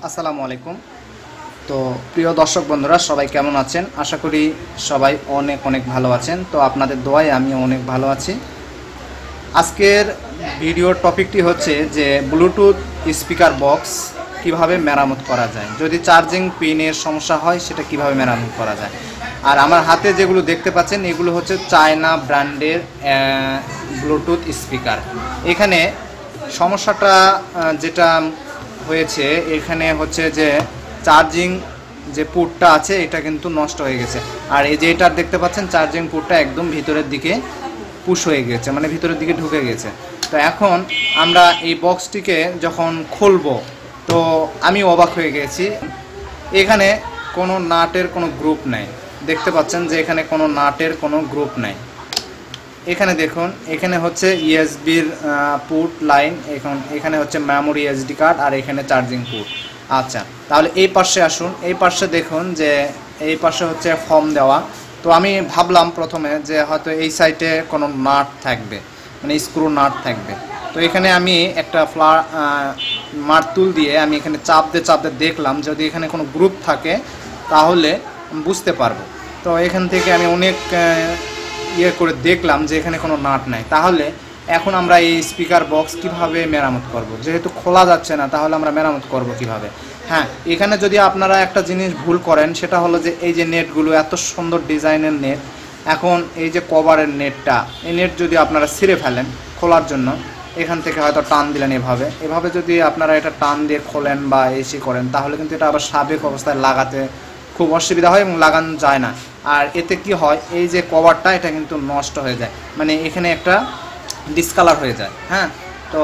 আসসালামু আলাইকুম। তো প্রিয় দর্শক বন্ধুরা সবাই কেমন আছেন? আশা করি সবাই অনেক অনেক ভালো আছেন। তো আপনাদের দোয়ায় আমি অনেক ভালো আছি। আজকের ভিডিওর টপিকটি হচ্ছে যে ব্লুটুথ স্পিকার বক্স কিভাবে মেরামত করা যায়, যদি চার্জিং পিনের সমস্যা হয় সেটা কিভাবে মেরামত করা যায়। আর আমার হাতে যেগুলো দেখতে পাচ্ছেন এগুলো হচ্ছে চায়না ব্র্যান্ডের ব্লুটুথ স্পিকার। এখানে সমস্যাটা যেটা হয়েছে এখানে হচ্ছে যে চার্জিং যে পোর্টটা আছে এটা কিন্তু নষ্ট হয়ে গেছে। আর এই যে এটা দেখতে পাচ্ছেন চার্জিং পোর্টটা একদম ভিতরের দিকে পুশ হয়ে গেছে, মানে ভিতরের দিকে ঢুকে গেছে। তো এখন আমরা এই বক্সটিকে যখন খুলবো তো আমি অবাক হয়ে গেছি, এখানে কোনো নাটের কোনো গ্রুপ নেই। দেখতে পাচ্ছেন যে এখানে কোনো নাটের কোনো গ্রুপ নেই। এখানে দেখুন, এখানে হচ্ছে ইউএসবির পোর্ট লাইন, এখানে হচ্ছে মেমোরি এসডি কার্ড, আর এখানে চার্জিং পোর্ট। আচ্ছা, তাহলে এই পাশে আসুন। এই পাশে দেখুন যে এই পাশে হচ্ছে ফর্ম দেওয়া। তো আমি ভাবলাম প্রথমে যে হয়তো এই সাইডে কোনো নাট থাকবে, মানে স্ক্রু নাট থাকবে। তো এখানে আমি একটা মারতুল দিয়ে আমি এখানে চাপ দিয়ে দেখলাম যদি এখানে কোনো গ্রুপ থাকে তাহলে বুঝতে পারবো। তো এখান থেকে আমি অনেক করে দেখলাম যে এখানে কোনো নাট নাই। তাহলে এখন আমরা এই স্পিকার বক্স কিভাবে মেরামত করব? যেহেতু খোলা যাচ্ছে না তাহলে আমরা মেরামত করব কিভাবে? হ্যাঁ, এখানে যদি আপনারা একটা জিনিস ভুল করেন সেটা হলো যে এই যে নেটগুলো এত সুন্দর ডিজাইনের নেট, এখন এই যে কভারের নেটটা, এই নেট যদি আপনারা ছিঁড়ে ফেলেন খোলার জন্য, এখান থেকে হয়তো টান দিলেন এভাবে যদি আপনারা এটা টান দিয়ে খোলেন বা এসি করেন তাহলে কিন্তু এটা আবার সাবেক অবস্থায় লাগাতে খুব অসুবিধা হয় এবং লাগানো যায় না। আর এতে কি হয়, এই যে কভারটা এটা কিন্তু নষ্ট হয়ে যায়, মানে এখানে একটা ডিসকালার হয়ে যায়। হ্যাঁ, তো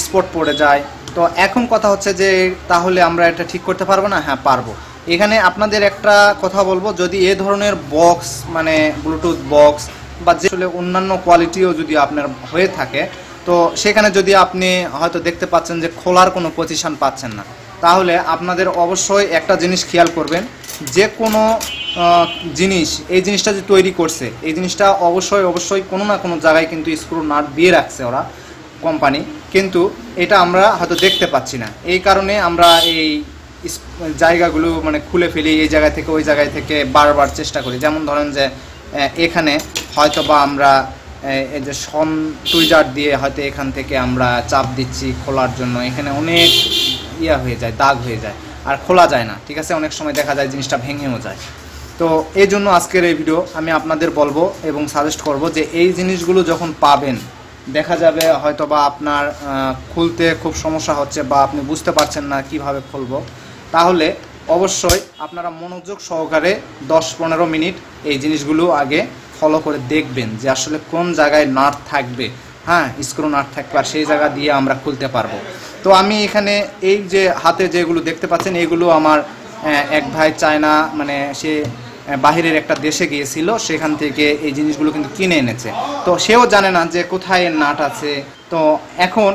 স্পট পড়ে যায়। তো এখন কথা হচ্ছে যে তাহলে আমরা এটা ঠিক করতে পারবো না? হ্যাঁ পারবো। এখানে আপনাদের একটা কথা বলবো, যদি এ ধরনের বক্স মানে ব্লুটুথ বক্স বা যে অন্যান্য কোয়ালিটিও যদি আপনার হয়ে থাকে, তো সেখানে যদি আপনি হয়তো দেখতে পাচ্ছেন যে খোলার কোনো পজিশন পাচ্ছেন না, তাহলে আপনাদের অবশ্যই একটা জিনিস খেয়াল করবেন, যে কোনো জিনিস এই জিনিসটা যে তৈরি করছে এই জিনিসটা অবশ্যই কোনো না কোনো জায়গায় কিন্তু স্ক্রু নাট দিয়ে রাখছে ওরা, কোম্পানি, কিন্তু এটা আমরা হয়তো দেখতে পাচ্ছি না। এই কারণে আমরা এই জায়গাগুলো মানে খুলে ফেলি, এই জায়গা থেকে ওই জায়গায় থেকে বারবার চেষ্টা করি। যেমন ধরেন যে এখানে হয়তো বা আমরা এই যে টুইজার দিয়ে হয়তো এখান থেকে আমরা চাপ দিচ্ছি খোলার জন্য, এখানে অনেক হয়ে যায়, দাগ হয়ে যায়, আর খোলা যায় না। ঠিক আছে, অনেক সময় দেখা যায় জিনিসটা ভেঙেও যায়। তো এই জন্য আজকের এই ভিডিও আমি আপনাদের বলবো এবং সাজেস্ট করব যে এই জিনিসগুলো যখন পাবেন, দেখা যাবে হয়তো বা আপনার খুলতে খুব সমস্যা হচ্ছে বা আপনি বুঝতে পারছেন না কিভাবে খুলবো, তাহলে অবশ্যই আপনারা মনোযোগ সহকারে 10-15 মিনিট এই জিনিসগুলো আগে ফলো করে দেখবেন যে আসলে কোন জায়গায় নাট থাকবে। হ্যাঁ, স্ক্রু নাট থাকবে, আর সেই জায়গা দিয়ে আমরা খুলতে পারবো। তো আমি এখানে এই যে হাতে যেগুলো দেখতে পাচ্ছেন এগুলো আমার এক ভাই চায়না, মানে সে বাহিরের একটা দেশে গিয়েছিল, সেখান থেকে এই জিনিসগুলো কিন্তু কিনে এনেছে। তো সেও জানে না যে কোথায় নাট আছে। তো এখন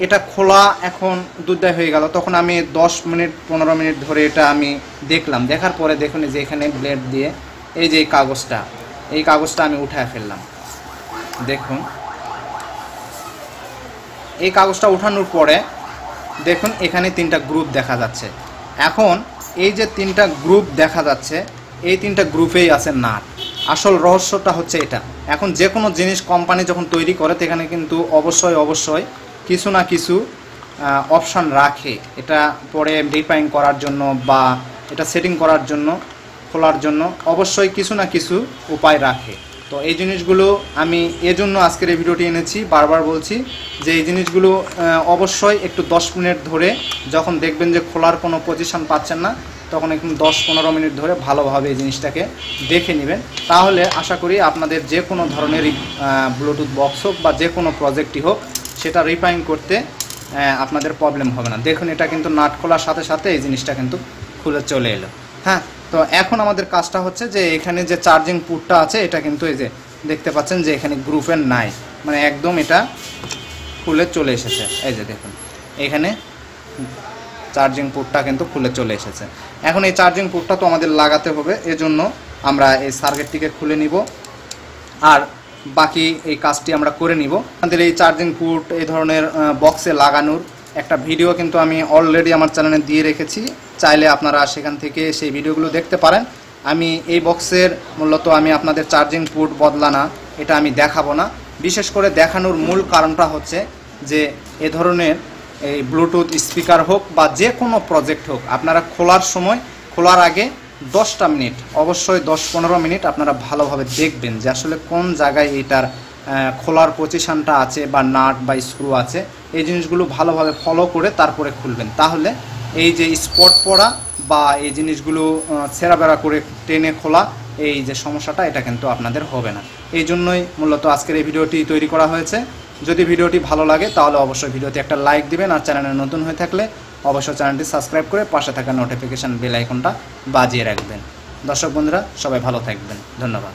এটা খোলা এখন দুধদায় হয়ে গেল। তখন আমি 10-15 মিনিট ধরে এটা আমি দেখলাম, দেখার পরে দেখুন যে এখানে ব্লেড দিয়ে এই যে এই কাগজটা আমি উঠায় ফেললাম। দেখুন এই কাগজটা উঠানোর পরে দেখুন এখানে 3টা গ্রুপ দেখা যাচ্ছে। এখন এই যে 3টা গ্রুপ দেখা যাচ্ছে, এই 3টা গ্রুপেই আছে নাট। আসল রহস্যটা হচ্ছে এটা। এখন যে কোনো জিনিস কোম্পানি যখন তৈরি করে সেখানে কিন্তু অবশ্যই কিছু না কিছু অপশান রাখে, এটা পরে রিপেয়ারিং করার জন্য বা এটা সেটিং করার জন্য, খোলার জন্য অবশ্যই কিছু না কিছু উপায় রাখে। তো এই জিনিসগুলো আমি এজন্য আজকের এই ভিডিওটি এনেছি। বারবার বলছি যে এই জিনিসগুলো অবশ্যই একটু 10 মিনিট ধরে যখন দেখবেন যে খোলার কোনো পজিশন পাচ্ছেন না, তখন একটু 10-15 মিনিট ধরে ভালোভাবে এই জিনিসটাকে দেখে নেবেন। তাহলে আশা করি আপনাদের যে কোনো ধরনেরই ব্লুটুথ বক্স হোক বা যে কোনো প্রজেক্টই হোক, সেটা রিপেয়ারিং করতে আপনাদের প্রবলেম হবে না। দেখুন এটা কিন্তু নাট খোলার সাথে সাথে এই জিনিসটা কিন্তু খুলে চলে এলো। হ্যাঁ, তো এখন আমাদের কাজটা হচ্ছে যে এখানে যে চার্জিং পোর্টটা আছে এটা কিন্তু এই যে দেখতে পাচ্ছেন যে এখানে গ্রুপের নাই, মানে একদম এটা খুলে চলে এসেছে। এই যে দেখুন এখানে চার্জিং পোর্টটা কিন্তু খুলে চলে এসেছে। এখন এই চার্জিং পোর্টটা তো আমাদের লাগাতে হবে, এজন্য আমরা এই সার্কিটটিকে খুলে নিব আর বাকি এই কাজটি আমরা করে নিব। আমাদের এই চার্জিং পোর্ট এই ধরনের বক্সে লাগানোর একটা ভিডিও কিন্তু আমি অলরেডি আমার চ্যানেলে দিয়ে রেখেছি, চাইলে আপনারা সেখান থেকে সেই ভিডিওগুলো দেখতে পারেন। আমি এই বক্সের মূলত আমি আপনাদের চার্জিং পোর্ট বদলানা এটা আমি দেখাবো না। বিশেষ করে দেখানোর মূল কারণটা হচ্ছে যে এ ধরনের এই ব্লুটুথ স্পিকার হোক বা যে কোনো প্রজেক্ট হোক, আপনারা খোলার সময়, খোলার আগে 10টা মিনিট, অবশ্যই 10-15 মিনিট আপনারা ভালোভাবে দেখবেন যে আসলে কোন জায়গায় এইটার খোলার পজিশনটা আছে বা নাট বা স্ক্রু আছে। এই জিনিসগুলো ভালোভাবে ফলো করে তারপরে খুলবেন, তাহলে এই যে স্পট পড়া বা এই জিনিসগুলো ছেঁড়া বেড়া করে টেনে খোলা, এই যে সমস্যাটা, এটা কিন্তু আপনাদের হবে না। এই জন্যই মূলত আজকের এই ভিডিওটি তৈরি করা হয়েছে। যদি ভিডিওটি ভালো লাগে তাহলে অবশ্যই ভিডিওতে একটা লাইক দিবেন, আর চ্যানেলে নতুন হয়ে থাকলে অবশ্যই চ্যানেলটি সাবস্ক্রাইব করে পাশে থাকা নোটিফিকেশান বেল আইকনটা বাজিয়ে রাখবেন। দর্শক বন্ধুরা, সবাই ভালো থাকবেন, ধন্যবাদ।